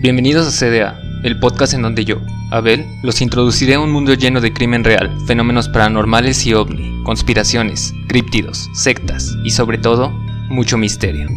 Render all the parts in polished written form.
Bienvenidos a CDA, el podcast en donde yo, Abel, los introduciré a un mundo lleno de crimen real, fenómenos paranormales y ovni, conspiraciones, críptidos, sectas y sobre todo, mucho misterio.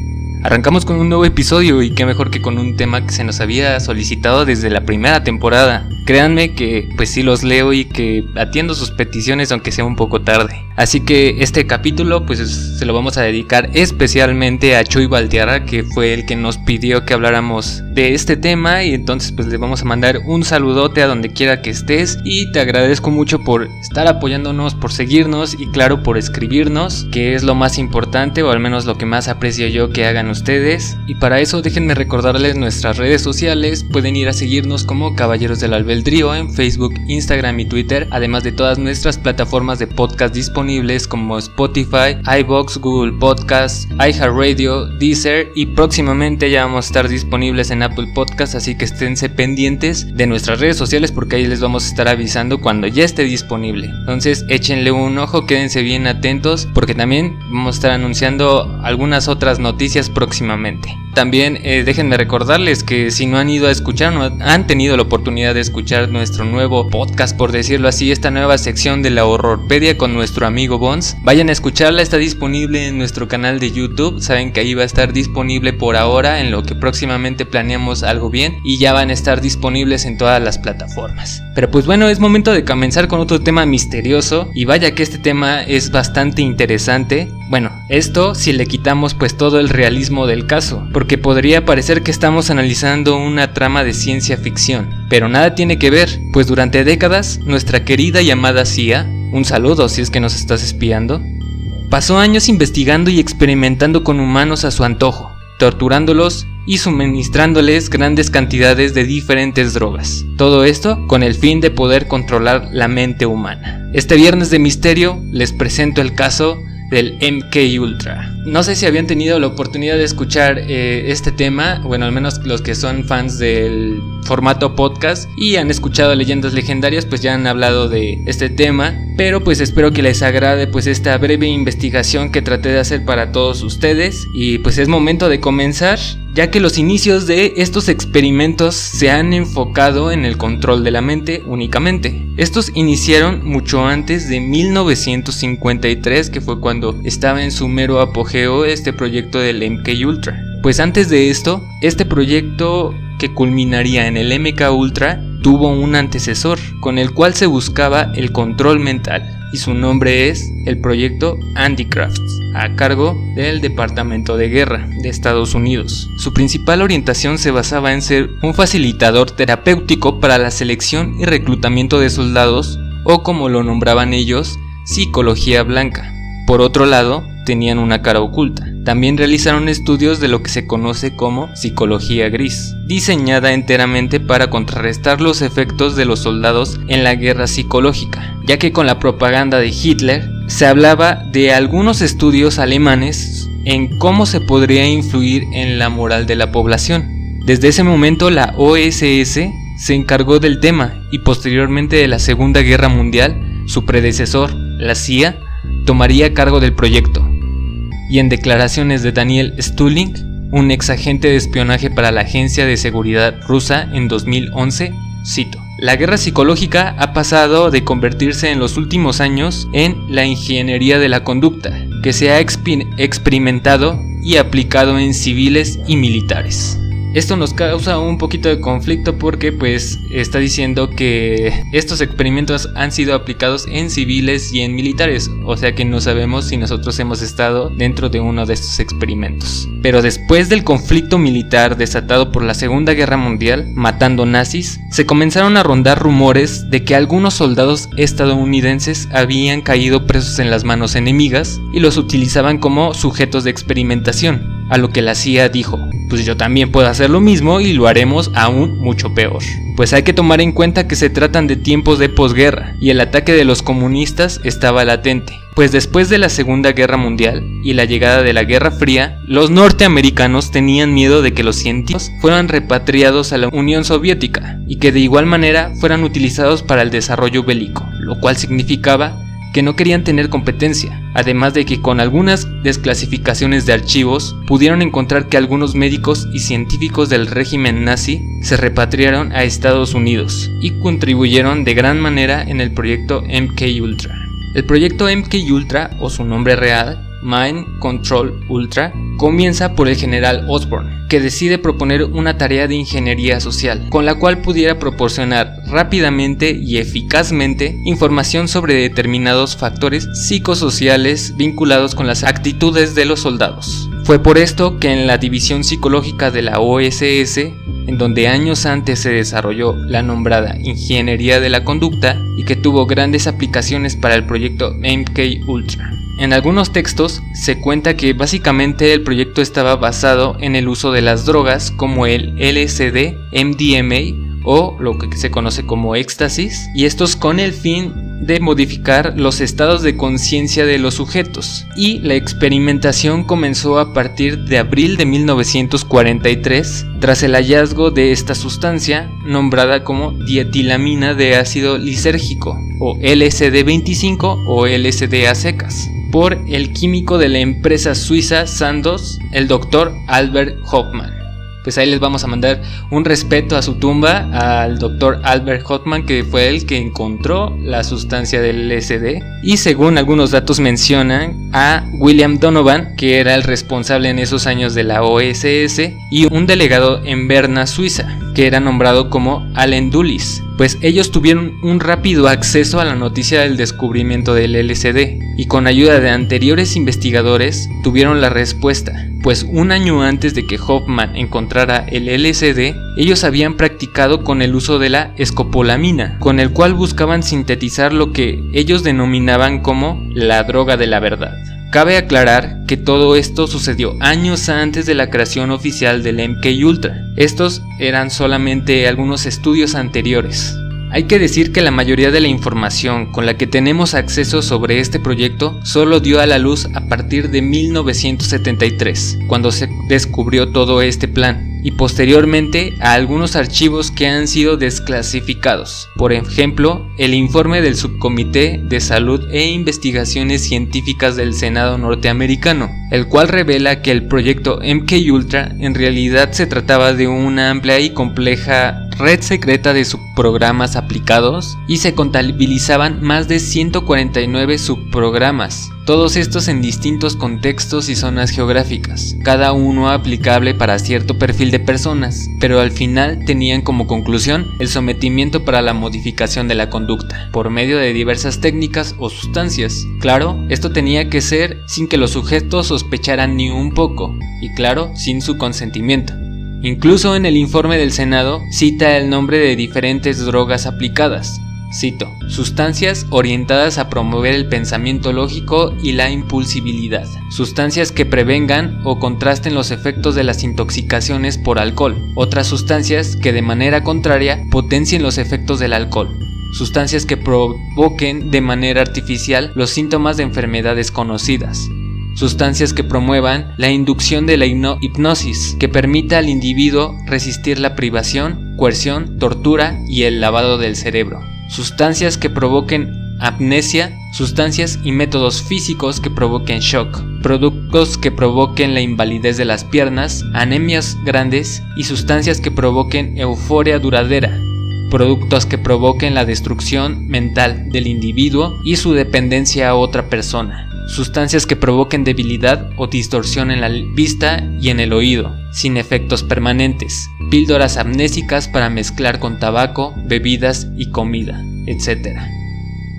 Arrancamos con un nuevo episodio y qué mejor que con un tema que se nos había solicitado desde la primera temporada. Créanme que pues sí los leo y que atiendo sus peticiones aunque sea un poco tarde. Así que este capítulo pues se lo vamos a dedicar especialmente a Chuy Valtiarra, que fue el que nos pidió que habláramos de este tema, y entonces pues le vamos a mandar un saludote a donde quiera que estés y te agradezco mucho por estar apoyándonos, por seguirnos y claro por escribirnos, que es lo más importante o al menos lo que más aprecio yo que hagan ustedes. Y para eso déjenme recordarles nuestras redes sociales. Pueden ir a seguirnos como Caballeros del Albedrío en Facebook, Instagram y Twitter, además de todas nuestras plataformas de podcast disponibles como Spotify, iVoox, Google Podcasts, iHeartRadio, Deezer, y próximamente ya vamos a estar disponibles en Apple Podcasts, así que esténse pendientes de nuestras redes sociales porque ahí les vamos a estar avisando cuando ya esté disponible. Entonces échenle un ojo, quédense bien atentos porque también vamos a estar anunciando algunas otras noticias próximamente. También déjenme recordarles que si no han ido a escuchar, no han tenido la oportunidad de escuchar nuestro nuevo podcast, por decirlo así, esta nueva sección de la Horrorpedia con nuestro amigo Bones, vayan a escucharla, está disponible en nuestro canal de YouTube. Saben que ahí va a estar disponible por ahora, en lo que próximamente planeamos algo bien, y ya van a estar disponibles en todas las plataformas. Pero pues bueno, es momento de comenzar con otro tema misterioso, y vaya que este tema es bastante interesante. Bueno, esto si le quitamos pues todo el realismo del caso, porque podría parecer que estamos analizando una trama de ciencia ficción, pero nada tiene que ver, pues durante décadas nuestra querida y amada CIA, un saludo si es que nos estás espiando, pasó años investigando y experimentando con humanos a su antojo, torturándolos y suministrándoles grandes cantidades de diferentes drogas. Todo esto con el fin de poder controlar la mente humana. Este viernes de misterio les presento el caso del MKUltra. No sé si habían tenido la oportunidad de escuchar este tema, bueno, al menos los que son fans del formato podcast y han escuchado Leyendas Legendarias, pues ya han hablado de este tema, pero pues espero que les agrade pues esta breve investigación que traté de hacer para todos ustedes. Y pues es momento de comenzar, ya que los inicios de estos experimentos se han enfocado en el control de la mente únicamente. Estos iniciaron mucho antes de 1953, que fue cuando estaba en su mero apogeo este proyecto del MKUltra. Pues antes de esto, este proyecto que culminaría en el MKUltra tuvo un antecesor, con el cual se buscaba el control mental, y su nombre es el proyecto Anticraft, a cargo del Departamento de Guerra de Estados Unidos. Su principal orientación se basaba en ser un facilitador terapéutico para la selección y reclutamiento de soldados, o como lo nombraban ellos, psicología blanca. Por otro lado, tenían una cara oculta. También realizaron estudios de lo que se conoce como psicología gris, diseñada enteramente para contrarrestar los efectos de los soldados en la guerra psicológica, ya que con la propaganda de Hitler se hablaba de algunos estudios alemanes en cómo se podría influir en la moral de la población. Desde ese momento la OSS se encargó del tema, y posteriormente de la Segunda Guerra Mundial, su predecesor, la CIA, tomaría cargo del proyecto. Y en declaraciones de Daniel Stulin, un ex agente de espionaje para la Agencia de Seguridad rusa en 2011, cito: "La guerra psicológica ha pasado de convertirse en los últimos años en la ingeniería de la conducta, que se ha experimentado y aplicado en civiles y militares". Esto nos causa un poquito de conflicto porque pues está diciendo que estos experimentos han sido aplicados en civiles y en militares, o sea que no sabemos si nosotros hemos estado dentro de uno de estos experimentos. Pero después del conflicto militar desatado por la Segunda Guerra Mundial, matando nazis, se comenzaron a rondar rumores de que algunos soldados estadounidenses habían caído presos en las manos enemigas y los utilizaban como sujetos de experimentación, a lo que la CIA dijo: pues yo también puedo hacer lo mismo y lo haremos aún mucho peor. Pues hay que tomar en cuenta que se tratan de tiempos de posguerra y el ataque de los comunistas estaba latente. Pues después de la Segunda Guerra Mundial y la llegada de la Guerra Fría, los norteamericanos tenían miedo de que los científicos fueran repatriados a la Unión Soviética y que de igual manera fueran utilizados para el desarrollo bélico, lo cual significaba que no querían tener competencia, además de que con algunas desclasificaciones de archivos pudieron encontrar que algunos médicos y científicos del régimen nazi se repatriaron a Estados Unidos y contribuyeron de gran manera en el proyecto MKUltra. El proyecto MKUltra, o su nombre real, Mind Control Ultra, comienza por el general Osborn, que decide proponer una tarea de ingeniería social, con la cual pudiera proporcionar rápidamente y eficazmente información sobre determinados factores psicosociales vinculados con las actitudes de los soldados. Fue por esto que en la división psicológica de la OSS, en donde años antes se desarrolló la nombrada Ingeniería de la Conducta y que tuvo grandes aplicaciones para el proyecto MKUltra. En algunos textos se cuenta que básicamente el proyecto estaba basado en el uso de las drogas como el LSD, MDMA o lo que se conoce como éxtasis, y estos con el fin de modificar los estados de conciencia de los sujetos, y la experimentación comenzó a partir de abril de 1943 tras el hallazgo de esta sustancia nombrada como dietilamina de ácido lisérgico o LSD-25 o LSD a secas por el químico de la empresa suiza Sandoz, el Dr. Albert Hofmann. Pues ahí les vamos a mandar un respeto a su tumba al Dr. Albert Hofmann, que fue el que encontró la sustancia del LSD, y según algunos datos mencionan a William Donovan, que era el responsable en esos años de la OSS, y un delegado en Berna, Suiza, que era nombrado como Allen Dulles. Pues ellos tuvieron un rápido acceso a la noticia del descubrimiento del LSD y con ayuda de anteriores investigadores tuvieron la respuesta, pues un año antes de que Hofmann encontrara el LSD, ellos habían practicado con el uso de la escopolamina, con el cual buscaban sintetizar lo que ellos denominaban como la droga de la verdad. Cabe aclarar que todo esto sucedió años antes de la creación oficial del MKUltra. Estos eran solamente algunos estudios anteriores. Hay que decir que la mayoría de la información con la que tenemos acceso sobre este proyecto solo dio a la luz a partir de 1973, cuando se descubrió todo este plan, y posteriormente a algunos archivos que han sido desclasificados. Por ejemplo, el informe del Subcomité de Salud e Investigaciones Científicas del Senado norteamericano, el cual revela que el proyecto MKUltra en realidad se trataba de una amplia y compleja red secreta de subprogramas aplicados y se contabilizaban más de 149 subprogramas, todos estos en distintos contextos y zonas geográficas, cada uno aplicable para cierto perfil de personas, pero al final tenían como conclusión el sometimiento para la modificación de la conducta, por medio de diversas técnicas o sustancias. Claro, esto tenía que ser sin que los sujetos sospecharan ni un poco, y claro, sin su consentimiento. Incluso en el informe del Senado cita el nombre de diferentes drogas aplicadas. Cito: sustancias orientadas a promover el pensamiento lógico y la impulsibilidad, sustancias que prevengan o contrasten los efectos de las intoxicaciones por alcohol, otras sustancias que de manera contraria potencien los efectos del alcohol, sustancias que provoquen de manera artificial los síntomas de enfermedades conocidas, sustancias que promuevan la inducción de la hipnosis, que permita al individuo resistir la privación, coerción, tortura y el lavado del cerebro, sustancias que provoquen amnesia, sustancias y métodos físicos que provoquen shock, productos que provoquen la invalidez de las piernas, anemias grandes y sustancias que provoquen euforia duradera, productos que provoquen la destrucción mental del individuo y su dependencia a otra persona, sustancias que provoquen debilidad o distorsión en la vista y en el oído, sin efectos permanentes, píldoras amnésicas para mezclar con tabaco, bebidas y comida, etc.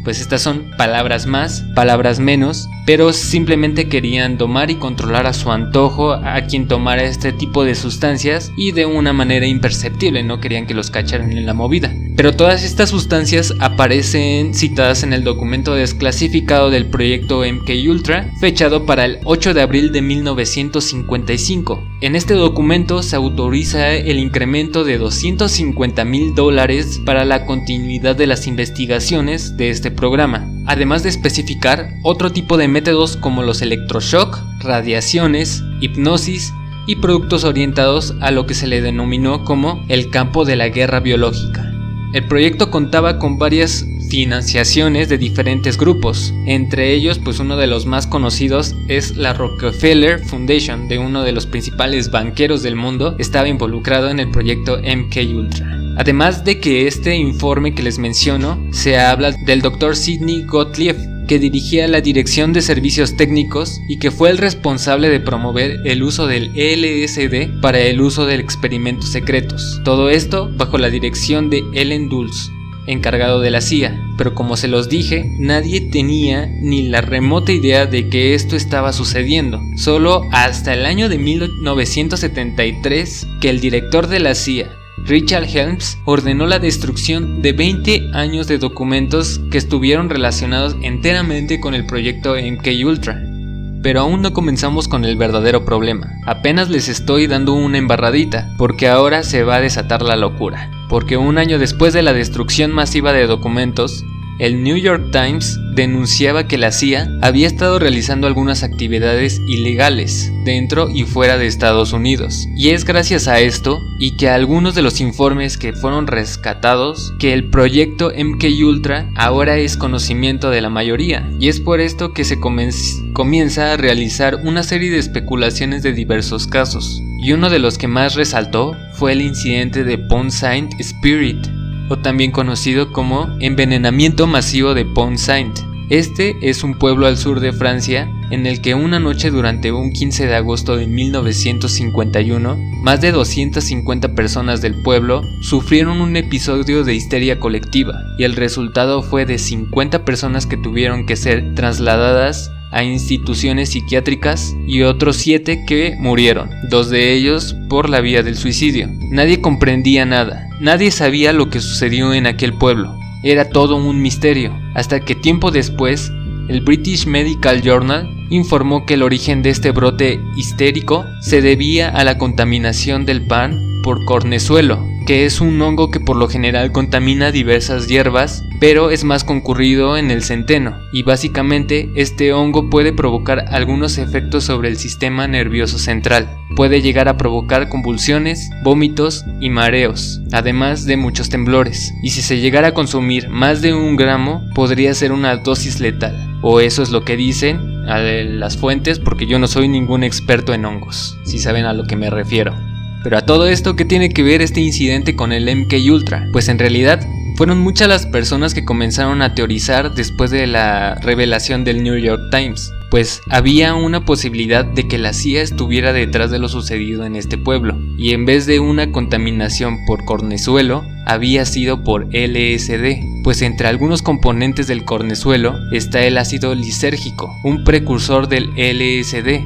Pues estas son palabras más, palabras menos, pero simplemente querían domar y controlar a su antojo a quien tomara este tipo de sustancias y de una manera imperceptible, no querían que los cacharan en la movida. Pero todas estas sustancias aparecen citadas en el documento desclasificado del proyecto MKUltra, fechado para el 8 de abril de 1955. En este documento se autoriza el incremento de $250,000 para la continuidad de las investigaciones de este programa, además de especificar otro tipo de métodos como los electroshock, radiaciones, hipnosis y productos orientados a lo que se le denominó como el campo de la guerra biológica. El proyecto contaba con varias financiaciones de diferentes grupos. Entre ellos, pues uno de los más conocidos es la Rockefeller Foundation, de uno de los principales banqueros del mundo, estaba involucrado en el proyecto MKUltra. Además de que este informe que les menciono, se habla del Dr. Sidney Gottlieb, que dirigía la Dirección de Servicios Técnicos y que fue el responsable de promover el uso del LSD para el uso de experimentos secretos. Todo esto bajo la dirección de Allen Dulles, encargado de la CIA, pero como se los dije, nadie tenía ni la remota idea de que esto estaba sucediendo. Solo hasta el año de 1973 que el director de la CIA, Richard Helms, ordenó la destrucción de 20 años de documentos que estuvieron relacionados enteramente con el proyecto MKUltra. Pero aún no comenzamos con el verdadero problema. Apenas les estoy dando una embarradita, porque ahora se va a desatar la locura. Porque un año después de la destrucción masiva de documentos, el New York Times denunciaba que la CIA había estado realizando algunas actividades ilegales dentro y fuera de Estados Unidos. Y es gracias a esto y que algunos de los informes que fueron rescatados que el proyecto MKUltra ahora es conocimiento de la mayoría. Y es por esto que se comienza a realizar una serie de especulaciones de diversos casos. Y uno de los que más resaltó fue el incidente de Pont Saint-Esprit, o también conocido como envenenamiento masivo de Pont Saint. Este es un pueblo al sur de Francia en el que una noche durante un 15 de agosto de 1951, más de 250 personas del pueblo sufrieron un episodio de histeria colectiva y el resultado fue de 50 personas que tuvieron que ser trasladadas a instituciones psiquiátricas y otros 7 que murieron, 2 de ellos por la vía del suicidio. Nadie comprendía nada, nadie sabía lo que sucedió en aquel pueblo, era todo un misterio, hasta que tiempo después, el British Medical Journal informó que el origen de este brote histérico se debía a la contaminación del pan por cornezuelo, que es un hongo que por lo general contamina diversas hierbas, pero es más concurrido en el centeno, y básicamente este hongo puede provocar algunos efectos sobre el sistema nervioso central. Puede llegar a provocar convulsiones, vómitos y mareos, además de muchos temblores, y si se llegara a consumir más de 1 gramo, podría ser una dosis letal, o eso es lo que dicen las fuentes, porque yo no soy ningún experto en hongos, si saben a lo que me refiero. Pero a todo esto, ¿qué tiene que ver este incidente con el MKUltra? Pues en realidad fueron muchas las personas que comenzaron a teorizar después de la revelación del New York Times, pues había una posibilidad de que la CIA estuviera detrás de lo sucedido en este pueblo, y en vez de una contaminación por cornezuelo, había sido por LSD, pues entre algunos componentes del cornezuelo está el ácido lisérgico, un precursor del LSD.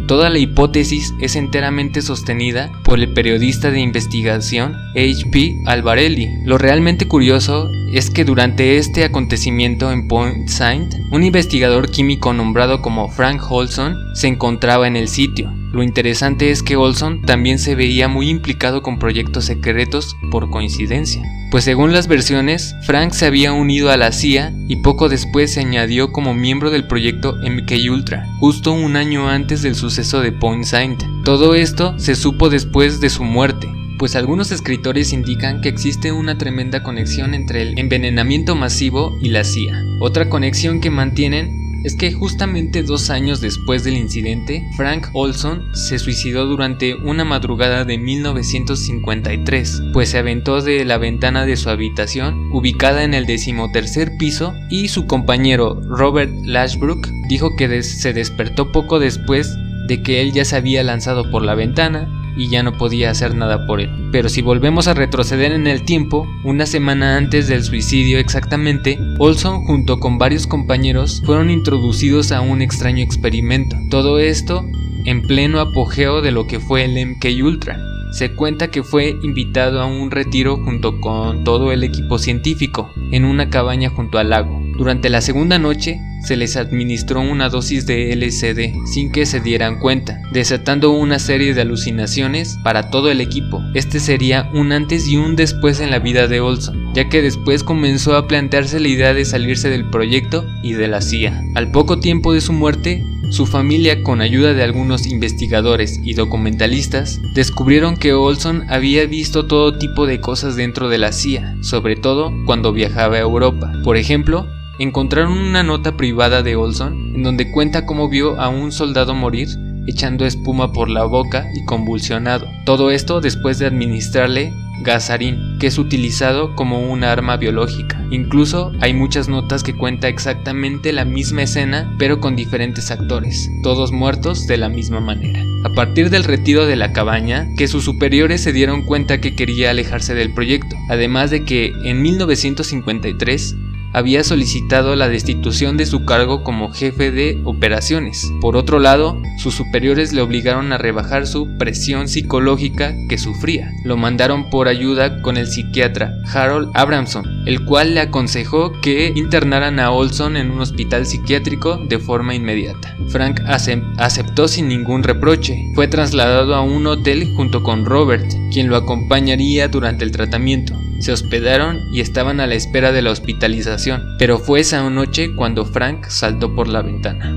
Toda la hipótesis es enteramente sostenida por el periodista de investigación H.P. Albarelli. Lo realmente curioso es que durante este acontecimiento en Pont Saint, un investigador químico nombrado como Frank Olson se encontraba en el sitio. Lo interesante es que Olson también se veía muy implicado con proyectos secretos por coincidencia, pues según las versiones, Frank se había unido a la CIA y poco después se añadió como miembro del proyecto MKUltra, justo un año antes del suceso de Pont Saint. Todo esto se supo después de su muerte, pues algunos escritores indican que existe una tremenda conexión entre el envenenamiento masivo y la CIA. Otra conexión que mantienen es que justamente 2 años después del incidente, Frank Olson se suicidó durante una madrugada de 1953, pues se aventó de la ventana de su habitación, ubicada en el 13º piso, y su compañero Robert Lashbrook dijo que se despertó poco después de que él ya se había lanzado por la ventana y ya no podía hacer nada por él. Pero si volvemos a retroceder en el tiempo, una semana antes del suicidio exactamente, Olson junto con varios compañeros fueron introducidos a un extraño experimento. Todo esto en pleno apogeo de lo que fue el MKUltra. Se cuenta que fue invitado a un retiro junto con todo el equipo científico, en una cabaña junto al lago. Durante la segunda noche, se les administró una dosis de LSD sin que se dieran cuenta, desatando una serie de alucinaciones para todo el equipo. Este sería un antes y un después en la vida de Olson, ya que después comenzó a plantearse la idea de salirse del proyecto y de la CIA. Al poco tiempo de su muerte, Su familia, con ayuda de algunos investigadores y documentalistas, descubrieron que Olson había visto todo tipo de cosas dentro de la CIA, sobre todo cuando viajaba a Europa. Por ejemplo, encontraron una nota privada de Olson en donde cuenta cómo vio a un soldado morir echando espuma por la boca y convulsionado. Todo esto después de administrarle gas sarín, que es utilizado como una arma biológica. Incluso hay muchas notas que cuentan exactamente la misma escena, pero con diferentes actores, todos muertos de la misma manera. A partir del retiro de la cabaña, que sus superiores se dieron cuenta que quería alejarse del proyecto, además de que en 1953 había solicitado la destitución de su cargo como jefe de operaciones. Por otro lado, sus superiores le obligaron a rebajar su presión psicológica que sufría. Lo mandaron por ayuda con el psiquiatra Harold Abramson, el cual le aconsejó que internaran a Olson en un hospital psiquiátrico de forma inmediata. Frank aceptó sin ningún reproche. Fue trasladado a un hotel junto con Robert, quien lo acompañaría durante el tratamiento. Se hospedaron y estaban a la espera de la hospitalización, pero fue esa noche cuando Frank saltó por la ventana.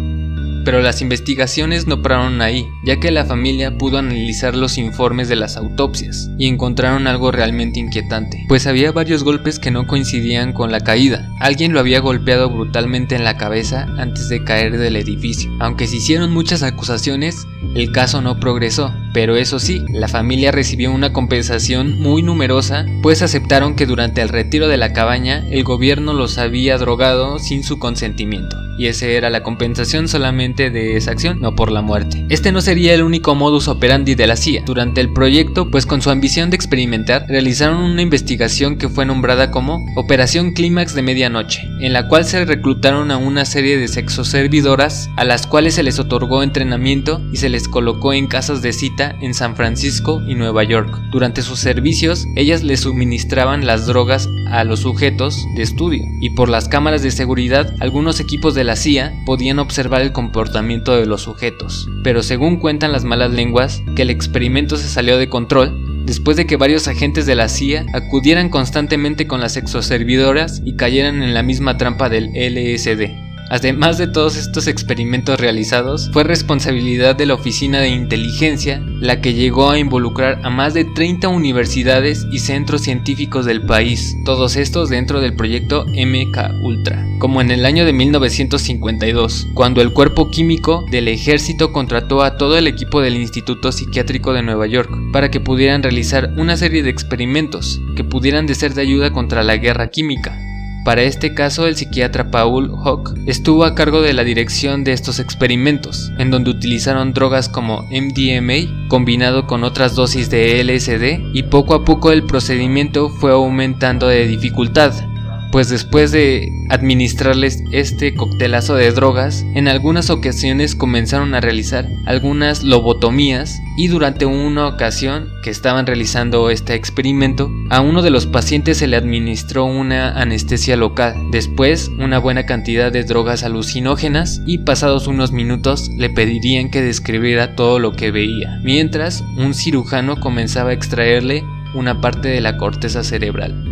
Pero las investigaciones no pararon ahí, ya que la familia pudo analizar los informes de las autopsias y encontraron algo realmente inquietante, pues había varios golpes que no coincidían con la caída. Alguien lo había golpeado brutalmente en la cabeza antes de caer del edificio. Aunque se hicieron muchas acusaciones, el caso no progresó, pero eso sí, la familia recibió una compensación muy numerosa, pues aceptaron que durante el retiro de la cabaña el gobierno los había drogado sin su consentimiento. Y esa era la compensación solamente de esa acción, no por la muerte. Este no sería el único modus operandi de la CIA. Durante el proyecto, pues con su ambición de experimentar, realizaron una investigación que fue nombrada como Operación Clímax de Medianoche, en la cual se reclutaron a una serie de sexoservidoras a las cuales se les otorgó entrenamiento y se les colocó en casas de cita en San Francisco y Nueva York. Durante sus servicios, ellas les suministraban las drogas a los sujetos de estudio, y por las cámaras de seguridad, algunos equipos de la CIA podían observar el comportamiento de los sujetos. Pero según cuentan las malas lenguas, que el experimento se salió de control después de que varios agentes de la CIA acudieran constantemente con las sexoservidoras y cayeran en la misma trampa del LSD. Además de todos estos experimentos realizados, fue responsabilidad de la Oficina de Inteligencia la que llegó a involucrar a más de 30 universidades y centros científicos del país, todos estos dentro del proyecto MKUltra, como en el año de 1952, cuando el Cuerpo Químico del Ejército contrató a todo el equipo del Instituto Psiquiátrico de Nueva York para que pudieran realizar una serie de experimentos que pudieran de ser de ayuda contra la guerra química. Para este caso, el psiquiatra Paul Hoch estuvo a cargo de la dirección de estos experimentos, en donde utilizaron drogas como MDMA combinado con otras dosis de LSD, y poco a poco el procedimiento fue aumentando de dificultad, pues después de administrarles este coctelazo de drogas, en algunas ocasiones comenzaron a realizar algunas lobotomías, y durante una ocasión que estaban realizando este experimento, a uno de los pacientes se le administró una anestesia local, después una buena cantidad de drogas alucinógenas, y pasados unos minutos le pedirían que describiera todo lo que veía, mientras un cirujano comenzaba a extraerle una parte de la corteza cerebral.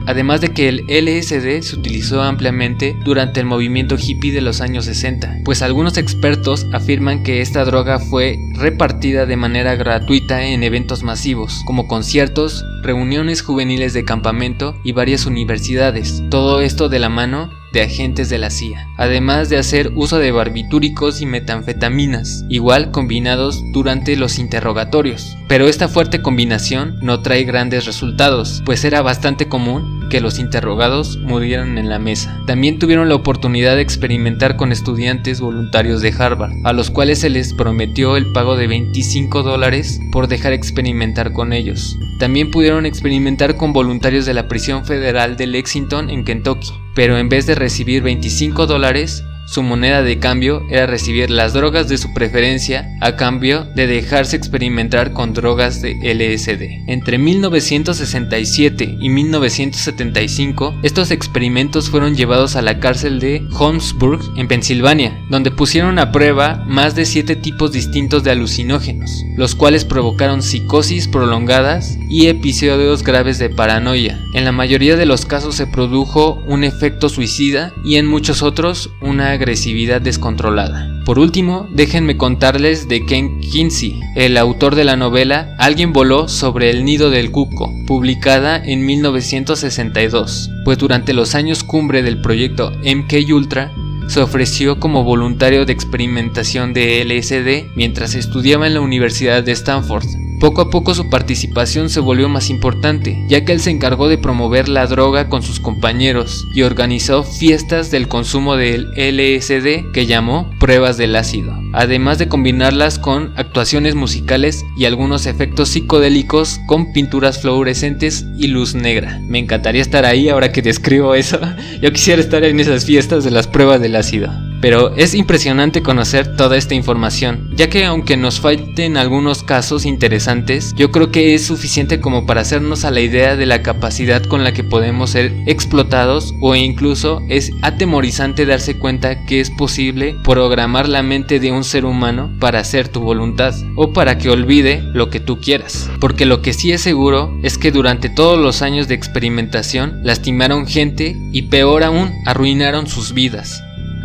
Además de que el LSD se utilizó ampliamente durante el movimiento hippie de los años 60, pues algunos expertos afirman que esta droga fue repartida de manera gratuita en eventos masivos, como conciertos, reuniones juveniles de campamento y varias universidades, todo esto de la mano de agentes de la CIA, además de hacer uso de barbitúricos y metanfetaminas, igual combinados durante los interrogatorios. Pero esta fuerte combinación no trae grandes resultados, pues era bastante común que los interrogados murieran en la mesa. También tuvieron la oportunidad de experimentar con estudiantes voluntarios de Harvard, a los cuales se les prometió el pago de $25 por dejar experimentar con ellos. También pudieron experimentar con voluntarios de la prisión federal de Lexington en Kentucky, pero en vez de recibir $25, su moneda de cambio era recibir las drogas de su preferencia a cambio de dejarse experimentar con drogas de LSD. Entre 1967 y 1975, estos experimentos fueron llevados a la cárcel de Holmesburg, en Pensilvania, donde pusieron a prueba más de 7 tipos distintos de alucinógenos, los cuales provocaron psicosis prolongadas y episodios graves de paranoia. En la mayoría de los casos se produjo un efecto suicida y en muchos otros una agresividad descontrolada. Por último, déjenme contarles de Ken Kinsey, el autor de la novela Alguien voló sobre el nido del cuco, publicada en 1962, pues durante los años cumbre del proyecto MKUltra se ofreció como voluntario de experimentación de LSD mientras estudiaba en la Universidad de Stanford. Poco a poco su participación se volvió más importante, ya que él se encargó de promover la droga con sus compañeros y organizó fiestas del consumo del LSD que llamó pruebas del ácido, además de combinarlas con actuaciones musicales y algunos efectos psicodélicos con pinturas fluorescentes y luz negra. Me encantaría estar ahí ahora que describo eso. Yo quisiera estar en esas fiestas de las pruebas del ácido. Pero es impresionante conocer toda esta información, ya que aunque nos falten algunos casos interesantes, yo creo que es suficiente como para hacernos a la idea de la capacidad con la que podemos ser explotados, o incluso es atemorizante darse cuenta que es posible programar la mente de un ser humano para hacer tu voluntad, o para que olvide lo que tú quieras. Porque lo que sí es seguro es que durante todos los años de experimentación lastimaron gente y peor aún, arruinaron sus vidas,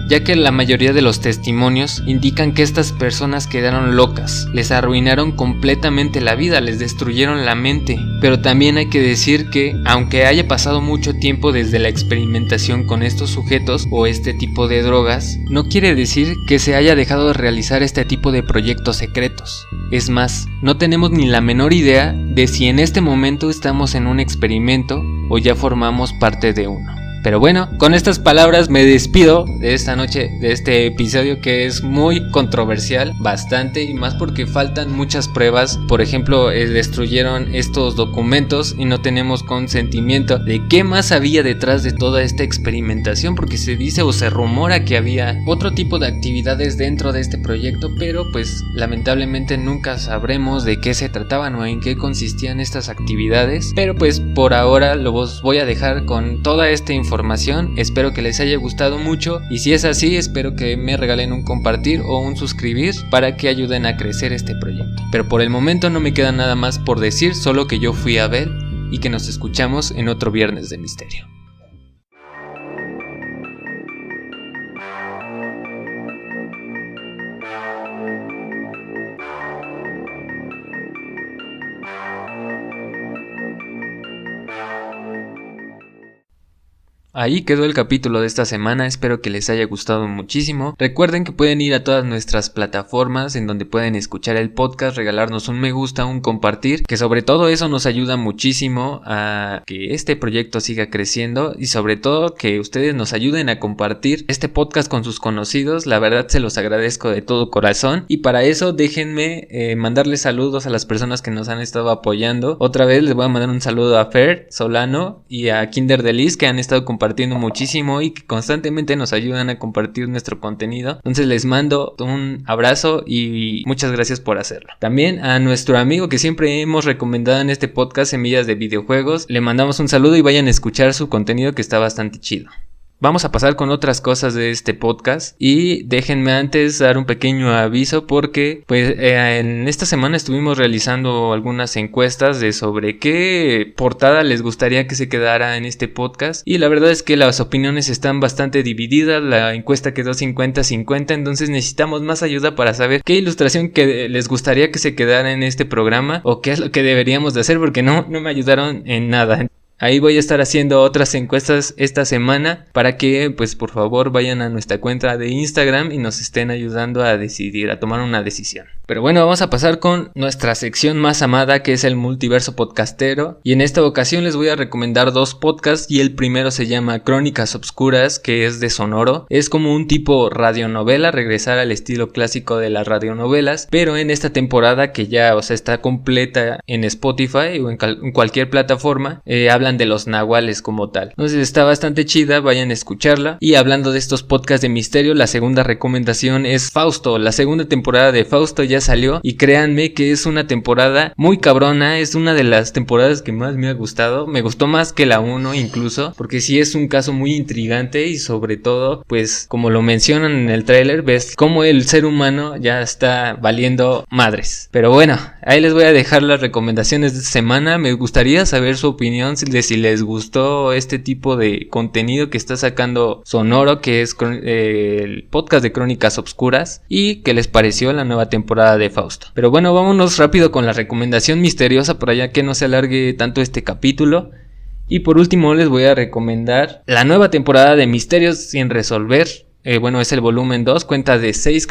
ya que la mayoría de los testimonios indican que estas personas quedaron locas, les arruinaron completamente la vida, les destruyeron la mente. Pero también hay que decir que, aunque haya pasado mucho tiempo desde la experimentación con estos sujetos o este tipo de drogas, no quiere decir que se haya dejado de realizar este tipo de proyectos secretos. Es más, no tenemos ni la menor idea de si en este momento estamos en un experimento o ya formamos parte de uno. Pero bueno, con estas palabras me despido de esta noche, de este episodio que es muy controversial, bastante, y más porque faltan muchas pruebas. Por ejemplo, destruyeron estos documentos y no tenemos consentimiento de qué más había detrás de toda esta experimentación, porque se dice o se rumora que había otro tipo de actividades dentro de este proyecto, pero pues lamentablemente nunca sabremos de qué se trataban o en qué consistían estas actividades. Pero pues por ahora los voy a dejar con toda esta información. Espero que les haya gustado mucho, y si es así, espero que me regalen un compartir o un suscribir para que ayuden a crecer este proyecto. Pero por el momento no me queda nada más por decir, solo que yo fui Abel y que nos escuchamos en otro Viernes de Misterio. Ahí quedó el capítulo de esta semana, espero que les haya gustado muchísimo. Recuerden que pueden ir a todas nuestras plataformas en donde pueden escuchar el podcast, regalarnos un me gusta, un compartir, que sobre todo eso nos ayuda muchísimo a que este proyecto siga creciendo, y sobre todo que ustedes nos ayuden a compartir este podcast con sus conocidos. La verdad se los agradezco de todo corazón, y para eso déjenme mandarles saludos a las personas que nos han estado apoyando. Otra vez les voy a mandar un saludo a Fer Solano y a Kinder Delis, que han estado compartiendo muchísimo y que constantemente nos ayudan a compartir nuestro contenido. Entonces les mando un abrazo y muchas gracias por hacerlo. También a nuestro amigo que siempre hemos recomendado en este podcast, Semillas de Videojuegos, le mandamos un saludo y vayan a escuchar su contenido, que está bastante chido. Vamos a pasar con otras cosas de este podcast, y déjenme antes dar un pequeño aviso porque en esta semana estuvimos realizando algunas encuestas de sobre qué portada les gustaría que se quedara en este podcast, y la verdad es que las opiniones están bastante divididas. La encuesta quedó 50-50, entonces necesitamos más ayuda para saber qué ilustración que les gustaría que se quedara en este programa o qué es lo que deberíamos de hacer, porque no me ayudaron en nada. Ahí voy a estar haciendo otras encuestas esta semana para que pues por favor vayan a nuestra cuenta de Instagram y nos estén ayudando a decidir, a tomar una decisión. Pero bueno, vamos a pasar con nuestra sección más amada, que es el multiverso podcastero, y en esta ocasión les voy a recomendar dos podcasts, y el primero se llama Crónicas Obscuras, que es de Sonoro. Es como un tipo radionovela, regresar al estilo clásico de las radionovelas, pero en esta temporada que ya está completa en Spotify o en cualquier plataforma, hablan de los nahuales como tal. Entonces está bastante chida, vayan a escucharla. Y hablando de estos podcasts de misterio, la segunda recomendación es Fausto. La segunda temporada de Fausto ya ya salió y créanme que es una temporada muy cabrona, es una de las temporadas que más me ha gustado, me gustó más que la 1 incluso, porque sí es un caso muy intrigante y sobre todo, pues como lo mencionan en el tráiler, ves cómo el ser humano ya está valiendo madres. Pero bueno, ahí les voy a dejar las recomendaciones de esta semana. Me gustaría saber su opinión de si les gustó este tipo de contenido que está sacando Sonoro, que es el podcast de Crónicas Obscuras, y qué les pareció la nueva temporada de Fausto. Pero bueno, vámonos rápido con la recomendación misteriosa para ya que no se alargue tanto este capítulo. Y por último les voy a recomendar la nueva temporada de Misterios sin resolver. Bueno, es el volumen 2, consta de 6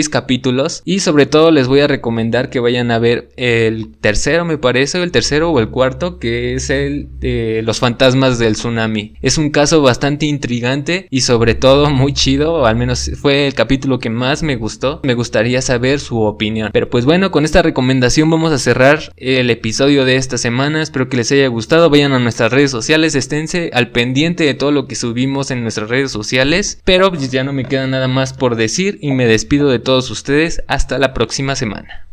capítulos y sobre todo les voy a recomendar que vayan a ver el tercero, me parece, el tercero o el cuarto, que es el de los fantasmas del tsunami. Es un caso bastante intrigante y sobre todo muy chido, o al menos fue el capítulo que más me gustó. Me gustaría saber su opinión. Pero pues bueno, con esta recomendación vamos a cerrar el episodio de esta semana. Espero que les haya gustado. Vayan a nuestras redes sociales, esténse al pendiente de todo lo que subimos en nuestras redes sociales. Pero ya no me queda nada más por decir y me despido de todos ustedes hasta la próxima semana.